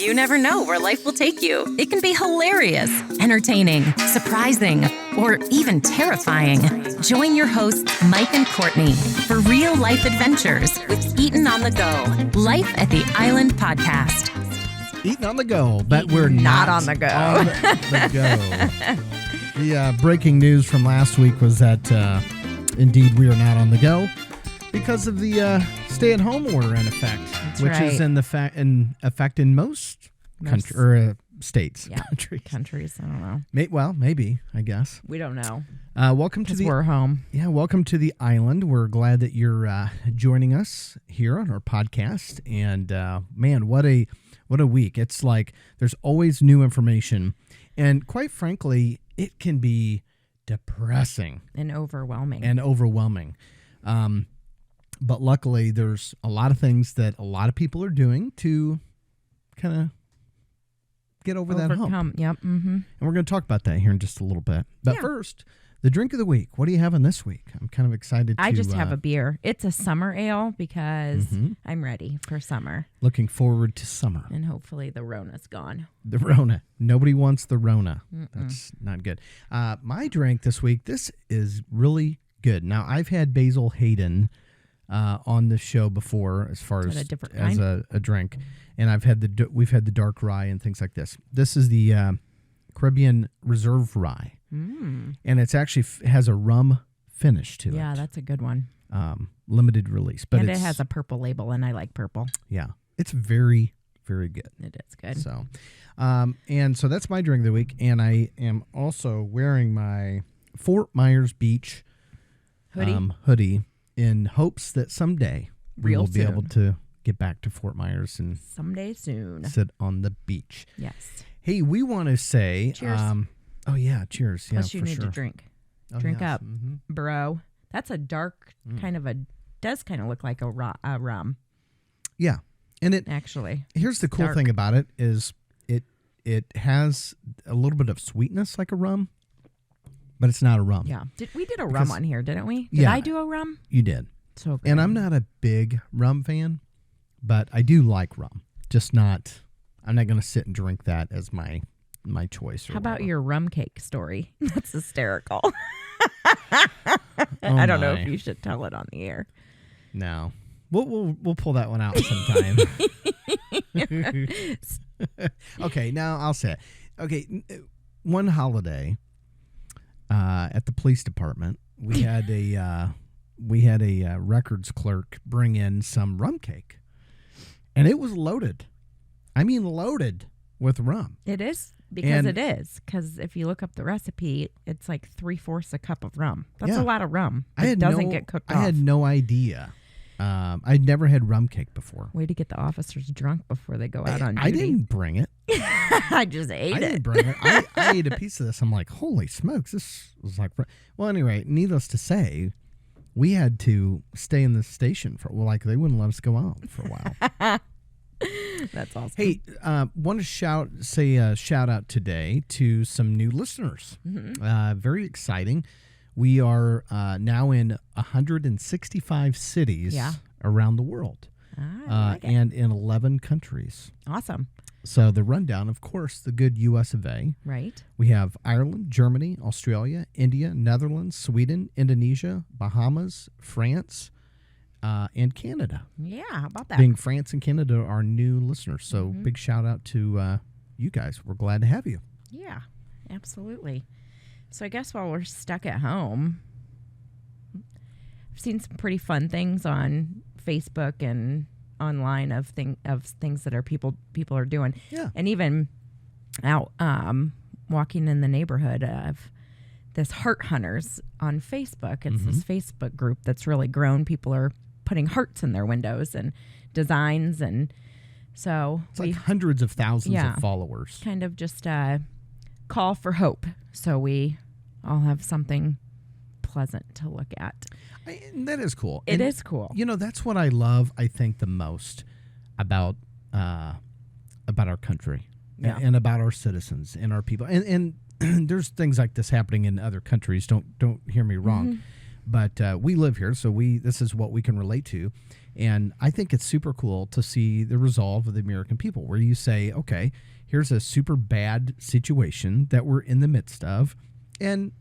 You never know where life will take you. It can be hilarious, entertaining, surprising, or even terrifying. Join your hosts, Mike and Courtney, for real life adventures with Eatin' on the Go. Life at the Island Podcast. Eating on the go, but we're not on the go. On the go. The breaking news from last week was that indeed we are not on the go because of the stay-at-home order in effect, is in effect in most states. Yeah, countries. I don't know. Maybe, I guess. We don't know. Welcome to we're home. Yeah, welcome to the island. We're glad that you're joining us here on our podcast. And man, what a week. It's like there's always new information. And quite frankly, it can be depressing. And overwhelming. But luckily, there's a lot of things that a lot of people are doing to kind of get over that hump. Yep. Mm-hmm. And we're going to talk about that here in just a little bit. But first, the drink of the week. What are you having this week? I'm kind of excited I just have a beer. It's a summer ale because I'm ready for summer. Looking forward to summer. And hopefully the Rona's gone. The Rona. Nobody wants the Rona. That's not good. My drink this week, this is really good. Now, I've had Basil Hayden on the show before as far as a drink. And we've had the dark rye and things like this. This is the Caribbean Reserve Rye. And it's actually has a rum finish to it. Yeah, that's a good one. Limited release. But it has a purple label, and I like purple. Yeah. It's very, very good. It is good. So, and so that's my drink of the week. And I am also wearing my Fort Myers Beach hoodie in hopes that someday we will be able to get back to Fort Myers and someday soon sit on the beach. Yes. Hey, we want to say cheers. Oh yeah, cheers. Plus Yeah, you need to drink. Drink up, bro. That's a dark does kind of look like a rum. Yeah, and it actually. Here's the cool thing about it is it has a little bit of sweetness like a rum, but it's not a rum. Yeah, we did a rum on here, didn't we? Did yeah, I do a rum? You did. So good. And I'm not a big rum fan, but I do like rum. Just not. I'm not going to sit and drink that as my choice. How about your rum cake story? That's hysterical. I don't know if you should tell it on the air. No, we'll pull that one out sometime. Okay, now I'll say it. Okay, one holiday at the police department, we had a records clerk bring in some rum cake, and it was loaded. I mean, loaded with rum. It is. Because if you look up the recipe, it's like 3/4 a cup of rum. That's a lot of rum. It doesn't get cooked off. I had no idea. I'd never had rum cake before. Way to get the officers drunk before they go out on duty. I didn't bring it. I just ate it. I didn't bring it. I ate a piece of this. I'm like, holy smokes, this was like... Well, anyway, needless to say, we had to stay in the station they wouldn't let us go out for a while. That's awesome. Hey, want to say a shout out today to some new listeners. Very exciting. We are now in 165 cities around the world, and in 11 countries. Awesome. So the rundown, of course, the good U.S. of A. Right. We have Ireland, Germany, Australia, India, Netherlands, Sweden, Indonesia, Bahamas, France, and Canada. Yeah, how about that? Being France and Canada are new listeners. So big shout out to you guys. We're glad to have you. Yeah, absolutely. So I guess while we're stuck at home, I've seen some pretty fun things on Facebook and online of things that people are doing. Yeah. And even out walking in the neighborhood of this Heart Hunters on Facebook. It's this Facebook group that's really grown. People are putting hearts in their windows and designs, and so it's like hundreds of thousands of followers. Kind of just a call for hope, so we all have something pleasant to look at. That is cool. It is cool. You know, that's what I love, I think, the most about our country and about our citizens and our people. And there's things like this happening in other countries. Don't hear me wrong. But we live here, so this is what we can relate to. And I think it's super cool to see the resolve of the American people, where you say, okay, here's a super bad situation that we're in the midst of, and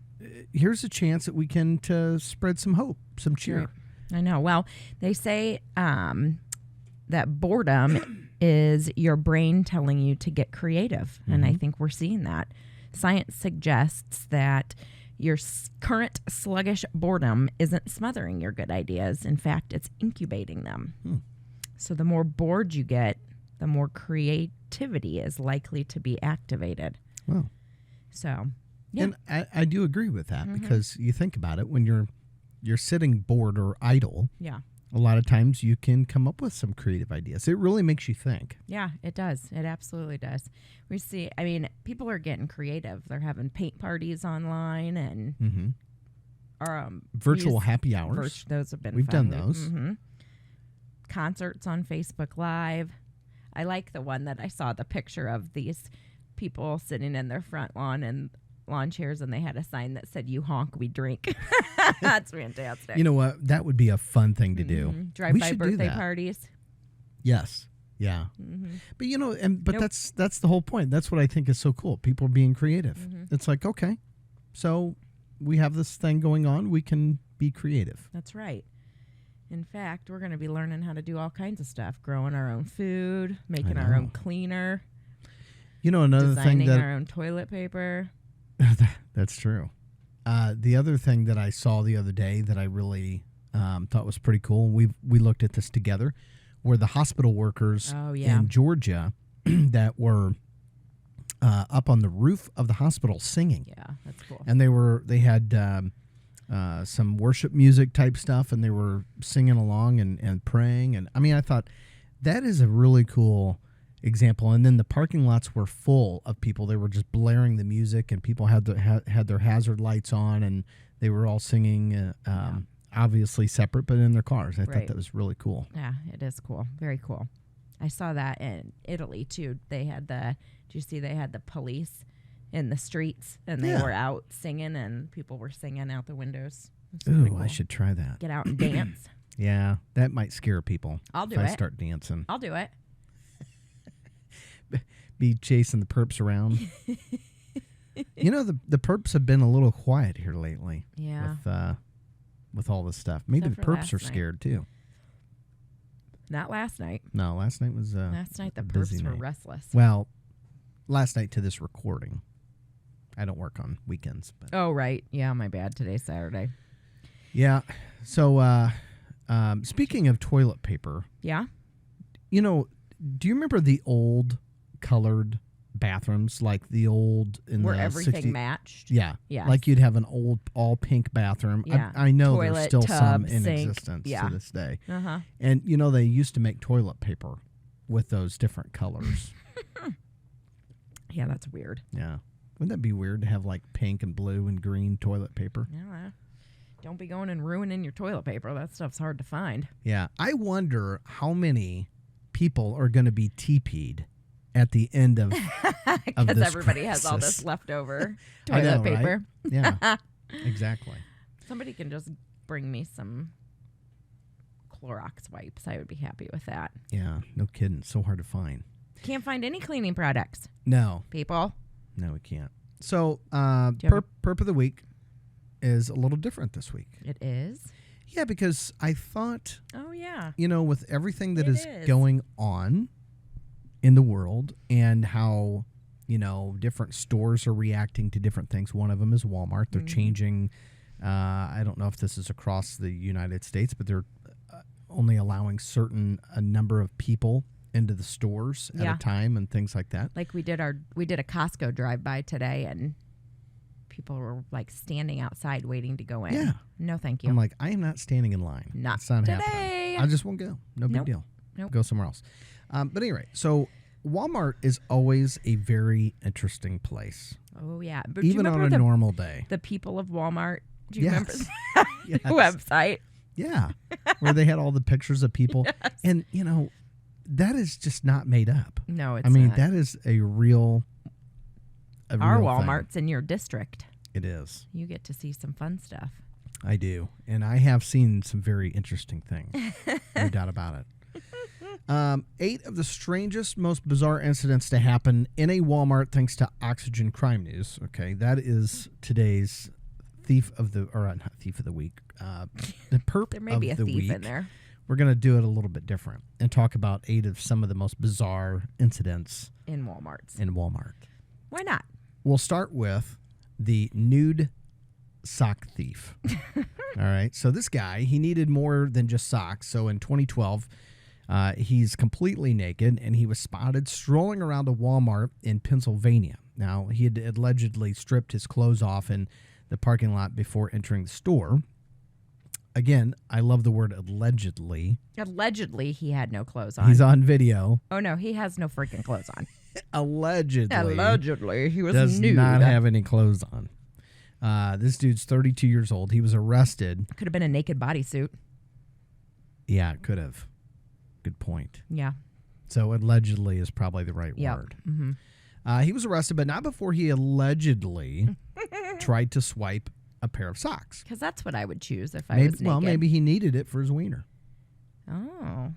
here's a chance that we can to spread some hope, some cheer. Right. I know. Well, they say that boredom is your brain telling you to get creative. And I think we're seeing that. Science suggests that your current sluggish boredom isn't smothering your good ideas. In fact, it's incubating them. So the more bored you get, the more creativity is likely to be activated. Wow. So, yeah. And I do agree with that, because you think about it, when you're sitting bored or idle, Yeah. a lot of times you can come up with some creative ideas. It really makes you think. Yeah, it does. It absolutely does. We see, I mean, people are getting creative. They're having paint parties online and Virtual happy hours. those have been We've fun. done those. Concerts on Facebook Live. I like the one that I saw the picture of these people sitting in their front lawn and lawn chairs, and they had a sign that said, "You honk, we drink." That's fantastic. You know what? That would be a fun thing to do. We Drive-by should do birthday that. parties. Yes. Yeah. But that's the whole point. That's what I think is so cool. People are being creative. It's like, okay, so we have this thing going on. We can be creative. That's right. In fact, we're going to be learning how to do all kinds of stuff, growing our own food, making our own cleaner, You know, another designing thing that our own toilet paper. that's true. The other thing that I saw the other day that I really thought was pretty cool, we looked at this together, were the hospital workers in Georgia that were up on the roof of the hospital singing. Yeah, that's cool. And they had some worship music type stuff, and they were singing along and praying. And I mean, I thought that is a really cool example. And then the parking lots were full of people. They were just blaring the music, and people had their hazard lights on, and they were all singing, obviously separate, but in their cars. I thought that was really cool. Yeah, it is cool. Very cool. I saw that in Italy too. Did you see they had the police in the streets, and they were out singing, and people were singing out the windows. Ooh, cool. I should try that. Get out and dance. Yeah, that might scare people. I'll do if it. I start dancing. I'll do it. Be chasing the perps around. You know, the perps have been a little quiet here lately. Yeah. With all this stuff. Maybe Except the for perps last are night. scared too. Not last night. No, last night was Last night the a busy perps were night. restless. Well, last night to this recording. I don't work on weekends. But Oh, right. Yeah, my bad. Today's Saturday. yeah. So speaking of toilet paper, Yeah? you know, do you remember the old colored bathrooms, like the old in Where the everything 60s? matched. Yeah. Yes. Like you'd have an old all pink bathroom. Yeah. I know Toilet, there's still some tub, in sink. existence Yeah. to this day. Uh-huh. And you know, they used to make toilet paper with those different colors. Yeah, that's weird. Yeah. Wouldn't that be weird to have like pink and blue and green toilet paper? Yeah. Don't be going and ruining your toilet paper. That stuff's hard to find. Yeah. I wonder how many people are going to be TP'd at the end of Because this everybody has all crisis. this leftover I toilet know, right? paper. Yeah. Exactly. Somebody can just bring me some Clorox wipes. I would be happy with that. Yeah. No kidding. So hard to find. Can't find any cleaning products, No. people. No, we can't. So, Do you have perp of the week is a little different this week. It is? Yeah, because I thought, Oh, yeah. you know, with everything that It is is. going on in the world and how, you know, different stores are reacting to different things. One of them is Walmart. They're changing. I don't know if this is across the United States, but they're only allowing a number of people into the stores at Yeah. a time and things like that. Like we did a Costco drive-by today, and people were like standing outside waiting to go in. Yeah. No, thank you. I'm like, I am not standing in line. Not it's not today. happening. I just won't go. No big Nope. deal. Nope. Go somewhere else. But anyway, so Walmart is always a very interesting place, Oh, yeah. But do you even on remember a normal day. the people of Walmart? Do you Yes. remember Yes. the website? Yeah, where they had all the pictures of people, and you know, that is just not made up. No, it's I mean, not. that is a real. Our real Walmart's in your district. thing. It is. You get to see some fun stuff. I do. And I have seen some very interesting things. No doubt about it. 8 of the strangest, most bizarre incidents to happen in a Walmart thanks to Oxygen Crime News. Okay, that is today's not thief of the week. The perp There may be a of the thief week. in there. We're going to do it a little bit different and talk about 8 of some of the most bizarre incidents In Walmarts. in Walmart. Why not? We'll start with the nude sock thief. All right. So this guy, he needed more than just socks. So in 2012, he's completely naked and he was spotted strolling around a Walmart in Pennsylvania. Now, he had allegedly stripped his clothes off in the parking lot before entering the store. Again, I love the word allegedly. Allegedly, he had no clothes on. He's on video. Oh, no, he has no freaking clothes on. Allegedly. He was Does nude. not have any clothes on. This dude's 32 years old. He was arrested. Could have been a naked bodysuit. Yeah, it could have. Good point. Yeah. So allegedly is probably the right word. Mm-hmm. He was arrested, but not before he allegedly tried to swipe a pair of socks. Because that's what I would choose if I Maybe, was naked. well, maybe he needed it for his wiener. Oh,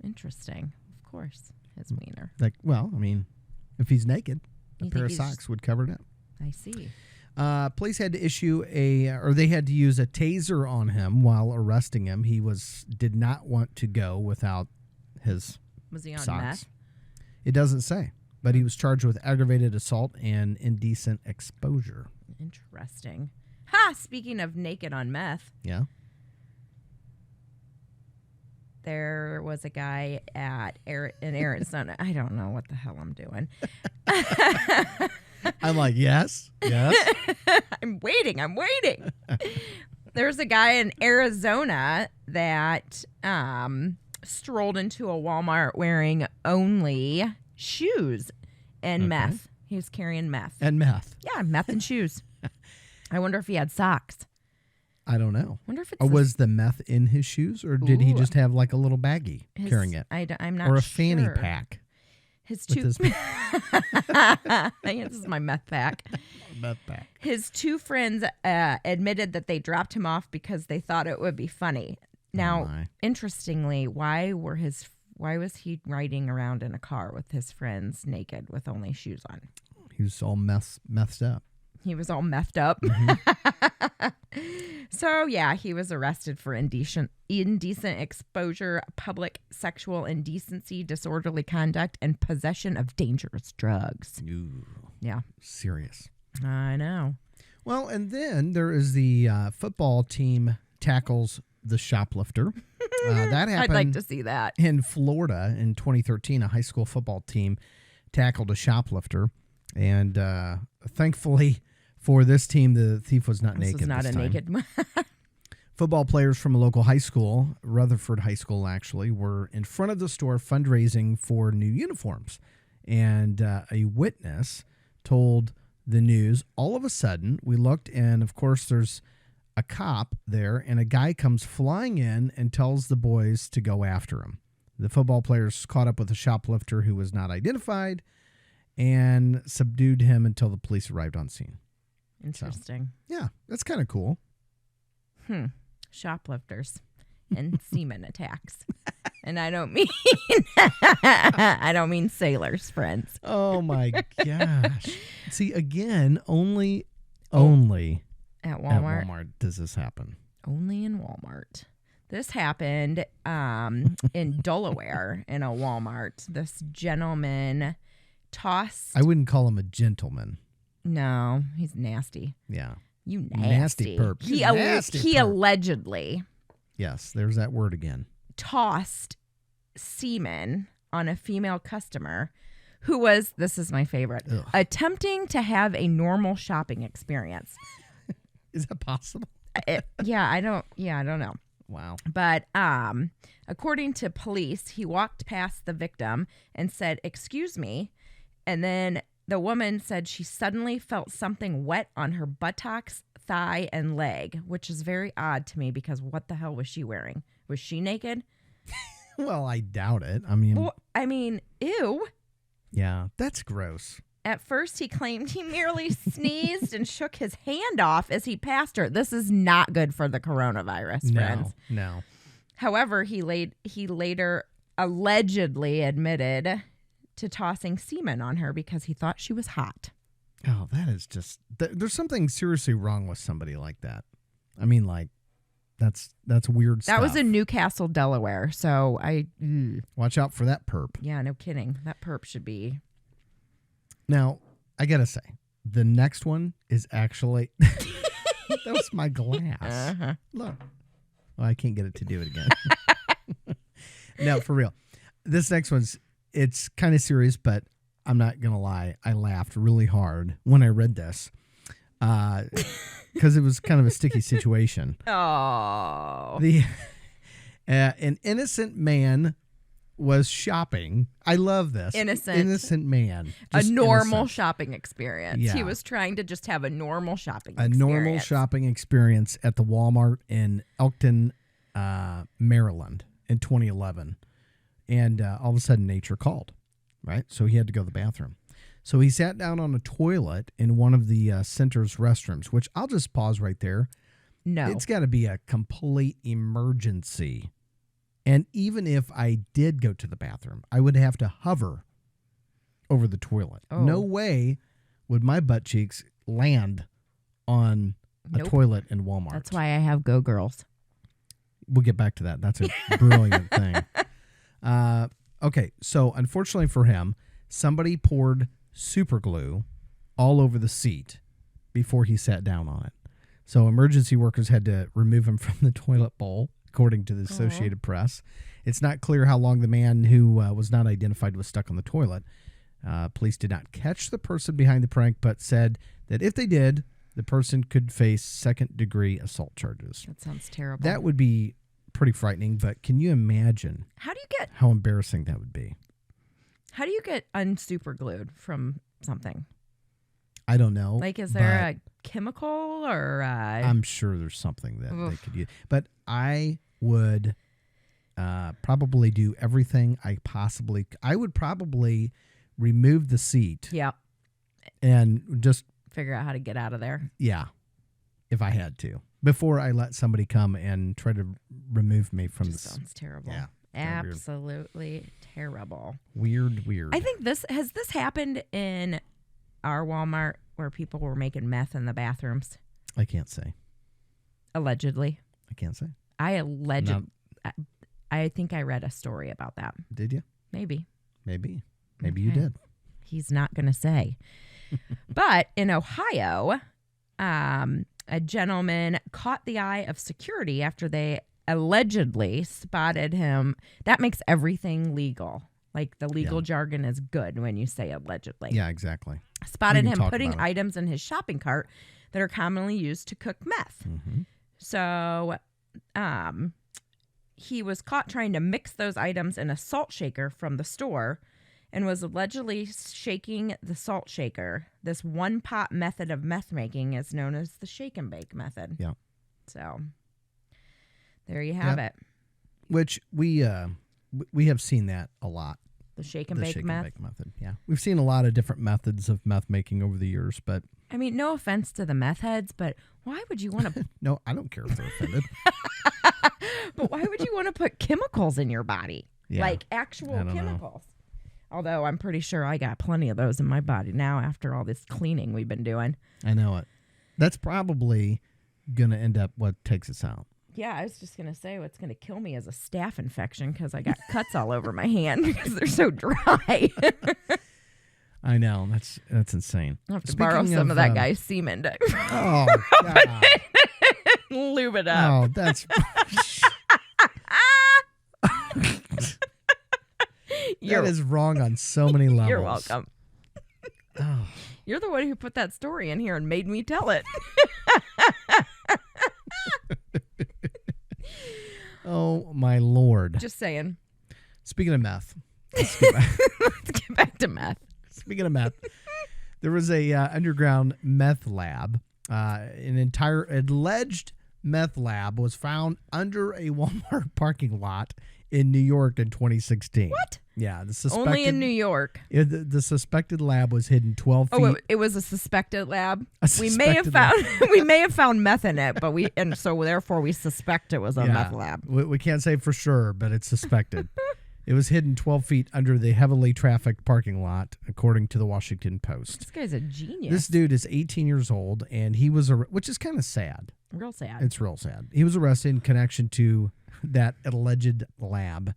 interesting. Of course, his wiener. Like, well, I mean, if he's naked, a You pair think of he's socks would cover it up. I see. Police had to they had to use a taser on him while arresting him. He did not want to go without his Was he on socks. meth? It doesn't say, but he was charged with aggravated assault and indecent exposure. Interesting. Ha! Speaking of naked on meth, Yeah. there was a guy in Arizona. I don't know what the hell I'm doing. I'm like, yes. I'm waiting. There's a guy in Arizona that strolled into a Walmart wearing only shoes and meth. He was carrying meth. And meth. Yeah, meth and shoes. I wonder if he had socks. I don't know. Wonder if it's Was the meth in his shoes, or did he Ooh. just have like a little baggie carrying it? I'm not or a sure. fanny pack? His with two. his- I think this is my meth pack. Meth pack. His 2 friends admitted that they dropped him off because they thought it would be funny. Now, my. interestingly, why was he riding around in a car with his friends naked with only shoes on? He was all messed up. He was all methed up. Mm-hmm. So, yeah, he was arrested for indecent exposure, public sexual indecency, disorderly conduct, and possession of dangerous drugs. Ooh, Yeah, serious. I know. Well, and then there is the football team tackles the shoplifter. That happened I'd like to see that. in Florida in 2013. A high school football team tackled a shoplifter, and thankfully for this team, the thief was not This naked. was not this a time. naked. Football players from a local high school, Rutherford High School actually, were in front of the store fundraising for new uniforms. And a witness told the news, all of a sudden, we looked and, of course, there's a cop there, and a guy comes flying in and tells the boys to go after him. The football players caught up with a shoplifter who was not identified and subdued him until the police arrived on scene. Interesting. Yeah, that's kind of cool. Shoplifters and semen attacks. And I don't mean sailors, friends. Oh my gosh. See, again, only At Walmart. at Walmart does this happen. Only in Walmart. This happened in Delaware in a Walmart. This gentleman tossed. I wouldn't call him a gentleman. No, he's nasty. Yeah. You Nasty nasty. perp. He, You nasty he perp. allegedly Yes, there's that word again. tossed semen on a female customer who was, this is my favorite, Ugh. attempting to have a normal shopping experience. Is that possible? I don't know. Wow. But according to police, he walked past the victim and said, "Excuse me." And then the woman said she suddenly felt something wet on her buttocks, thigh, and leg, which is very odd to me because what the hell was she wearing? Was she naked? Well, I doubt it. I mean, Well, I mean, ew. yeah, that's gross. At first, he claimed he merely sneezed and shook his hand off as he passed her. This is not good for the coronavirus, friends. No. However, he later allegedly admitted to tossing semen on her because he thought she was hot. Oh, that is just... There's something seriously wrong with somebody like that. I mean, like, that's weird stuff. That was in Newcastle, Delaware, so Watch out for that perp. Yeah, no kidding. That perp should be... Now, I gotta say, the next one is actually... That was my glass. Uh-huh. Look. Well, I can't get it to do it again. No, for real. This next one's... It's kind of serious, but I'm not going to lie. I laughed really hard when I read this because it was kind of a sticky situation. Oh. An innocent man was shopping. I love this. Innocent man. A normal shopping experience. Yeah. He was trying to just have a normal shopping A experience. normal shopping experience at the Walmart in Elkton, Maryland in 2011. And all of a sudden, nature called, right? So he had to go to the bathroom. So he sat down on a toilet in one of the center's restrooms, which I'll just pause right there. No. It's got to be a complete emergency. And even if I did go to the bathroom, I would have to hover over the toilet. Oh. No way would my butt cheeks land on a toilet in Walmart. That's why I have Go Girls. We'll get back to that. That's a brilliant thing. Okay, so unfortunately for him, somebody poured super glue all over the seat before he sat down on it. So emergency workers had to remove him from the toilet bowl, according to the Associated Press. It's not clear how long the man who was not identified was stuck on the toilet. Police did not catch the person behind the prank, but said that if they did, the person could face second-degree assault charges. That sounds terrible. That would be pretty frightening, but can you imagine how embarrassing that would be? How do you get unsuper glued from something? I don't know. Like, is there a chemical or I'm sure there's something that they could use. But I would probably do everything I would probably remove the seat. Yeah. And just figure out how to get out of there. Yeah. If I had to. Before I let somebody come and try to remove me from the... Sounds terrible. Yeah. Absolutely terrible. Weird. I think this happened in our Walmart where people were making meth in the bathrooms. I can't say. Allegedly. I can't say. I think I read a story about that. Did you? Maybe okay. You did. He's not going to say. But in Ohio, a gentleman caught the eye of security after they allegedly spotted him. That makes everything legal. Like the legal jargon is good when you say allegedly. Yeah, exactly. Spotted him putting items in his shopping cart that are commonly used to cook meth. Mm-hmm. So he was caught trying to mix those items in a salt shaker from the store and was allegedly shaking the salt shaker. This one-pot method of meth making is known as the shake and bake method. Yeah. So there you have it. Which we have seen that a lot. The shake and bake method. Yeah. We've seen a lot of different methods of meth making over the years, but I mean, no offense to the meth heads, but why would you want to No, I don't care if they're offended. But why would you want to put chemicals in your body? Yeah. Like actual chemicals. Although I'm pretty sure I got plenty of those in my body now after all this cleaning we've been doing. I know it. That's probably going to end up what takes us out. Yeah, I was just going to say what's going to kill me is a staph infection because I got cuts all over my hand because they're so dry. I know. That's insane. I'll have to borrow some of that guy's semen to oh, God. lube it up. Oh, that's... That is wrong on so many levels. You're welcome. Oh. You're the one who put that story in here and made me tell it. Oh, my Lord. Just saying. Speaking of meth. Let's get back to meth. Speaking of meth, there was a underground meth lab. An entire alleged meth lab was found under a Walmart parking lot in New York in 2016. What? Yeah, the suspected, Only in New York. The suspected lab was hidden 12 feet. Oh, it was a suspected lab. We may have suspected found we may have found meth in it, but so therefore we suspect it was a meth lab. We can't say for sure, but it's suspected. It was hidden 12 feet under the heavily trafficked parking lot, according to the Washington Post. This guy's a genius. This dude is 18 years old, and he was which is kind of sad. Real sad. It's real sad. He was arrested in connection to that alleged lab.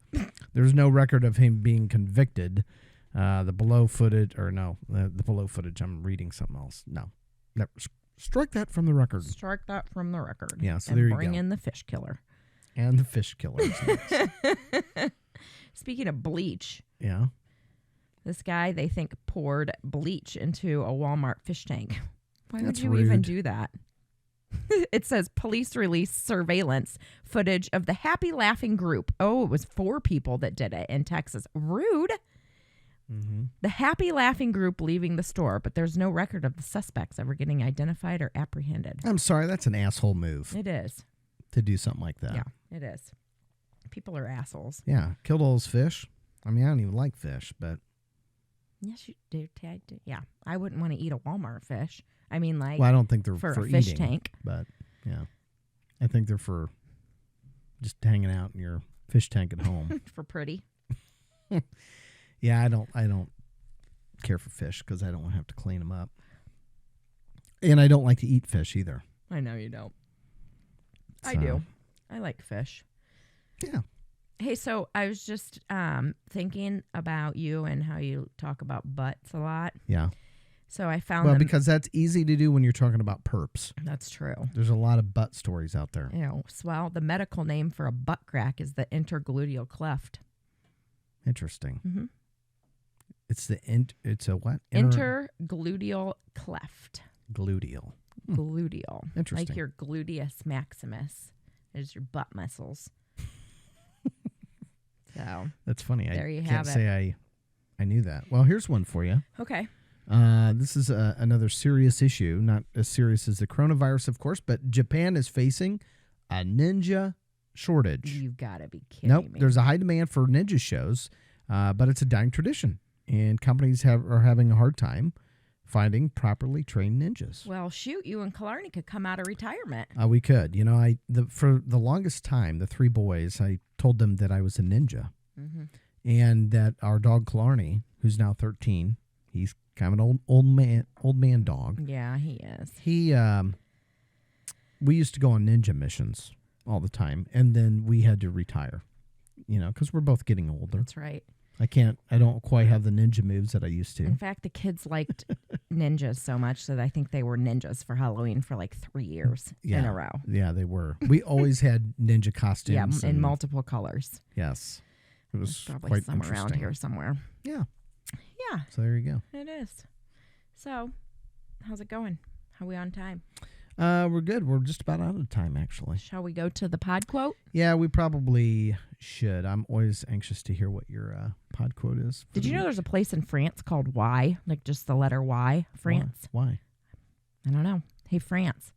There's no record of him being convicted. The below footage, I'm reading something else. No. Never. Strike that from the record. Strike that from the record. Yeah, so and there you go. bring in the fish killer. And the fish killer is next. Speaking of bleach. Yeah. This guy, they think, poured bleach into a Walmart fish tank. Why That's would you rude. even do that? It says police released surveillance footage of the Happy Laughing Group. Oh, it was 4 people that did it in Texas. Rude. Mm-hmm. The Happy Laughing Group leaving the store, but there's no record of the suspects ever getting identified or apprehended. I'm sorry, that's an asshole move It is. to do something like that. Yeah, it is. People are assholes. Yeah, killed all those fish. I mean, I don't even like fish, but Yes, you do. Yeah, I wouldn't want to eat a Walmart fish. I mean, like, well, I don't think they're for for a fish eating, tank. but yeah, I think they're for just hanging out in your fish tank at home. For pretty. Yeah, I don't care for fish because I don't want to have to clean them up, and I don't like to eat fish either. I know you don't. I So, do. I like fish. Yeah. Hey, so I was just thinking about you and how you talk about butts a lot. Yeah. So I found Well, them. because that's easy to do when you're talking about perps. That's true. There's a lot of butt stories out there. You know, well, the medical name for a butt crack is the intergluteal cleft. Interesting. Mm-hmm. It's a what? Intergluteal cleft. Gluteal. Gluteal. Interesting. Like your gluteus maximus is your butt muscles. So That's funny. There I you can't have it. say I knew that. Well, here's one for you. okay. This is another serious issue, not as serious as the coronavirus, of course, but Japan is facing a ninja shortage. You've got to be kidding Nope, me. there's a high demand for ninja shows, but it's a dying tradition, and companies are having a hard time finding properly trained ninjas. Well, shoot, you and Killarney could come out of retirement. We could. You know, for the longest time, the 3 boys, I told them that I was a ninja, and that our dog Killarney, who's now 13, he's kind of an old man dog. Yeah, he is. We used to go on ninja missions all the time, and then we had to retire, you know, because we're both getting older. That's right. I don't quite have the ninja moves that I used to. In fact, the kids liked ninjas so much that I think they were ninjas for Halloween for like 3 years in a row. Yeah, they were. We always had ninja costumes. Yeah, in multiple colors. Yes. It was Probably quite somewhere around interesting. here somewhere. Yeah. Yeah, So there you go. it is. So, how's it going? How are we on time? We're good. We're just about out of time, actually. Shall we go to the pod quote? Yeah, we probably should. I'm always anxious to hear what your pod quote is. Did you know there's a place in France called Y? Like just the letter Y? France? Why? I don't know. Hey, France.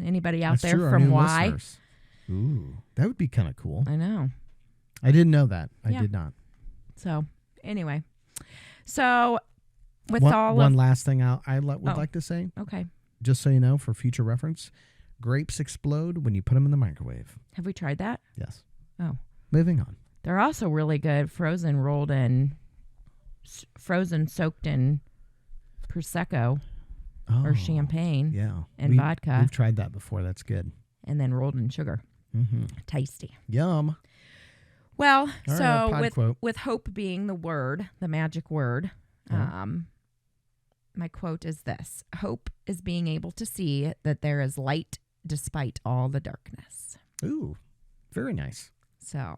Anybody out That's there true, our from new Y? listeners. Ooh, that would be kind of cool. I know. I didn't know that. I Yeah. did not. So, anyway. So, with One last thing I would Oh. like to say, Okay. just so you know, for future reference, grapes explode when you put them in the microwave. Have we tried that? Yes. Oh. Moving on. They're also really good frozen, rolled in, frozen, soaked in Prosecco or champagne Yeah. and vodka. We've tried that before. That's good. and then rolled in sugar. Mm-hmm. Tasty. Yum. Well, All right, so our pod quote. with hope being the word, the magic word, Yeah. my quote is this: hope is being able to see that there is light despite all the darkness. Ooh, very nice. So,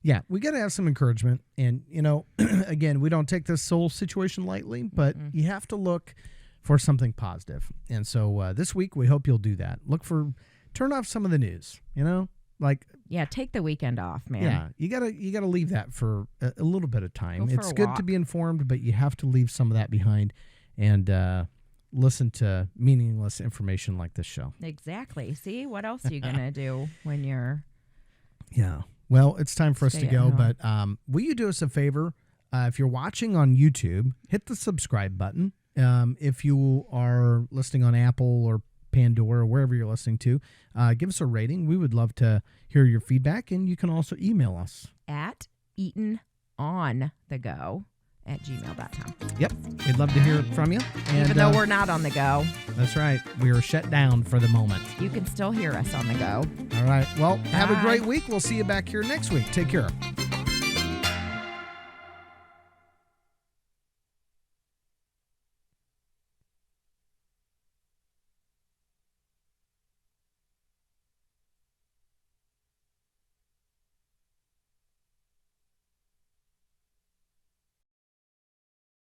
Yeah, we got to have some encouragement. And, you know, again, we don't take this whole situation lightly, but you have to look for something positive. And so this week, we hope you'll do that. Turn off some of the news, you know, like, yeah, take the weekend off, man. yeah, you gotta leave that for a little bit of time. Go for It's a good to walk. be informed, but you have to leave some of that behind and listen to meaningless information like this show. Exactly. See, what else are you going to do when you're... Yeah. Well, it's time for us Stay to at go, home. but will you do us a favor? If you're watching on YouTube, hit the subscribe button. If you are listening on Apple or Pandora or wherever you're listening to, give us a rating. We would love to hear your feedback, and you can also email us. At eatononthego@gmail.com. Yep, we'd love to hear from you. And, Even though we're not on the go, that's right. We are shut down for the moment. you can still hear us on the go. All right. Well, have a Bye. great week. We'll see you back here next week. Take care.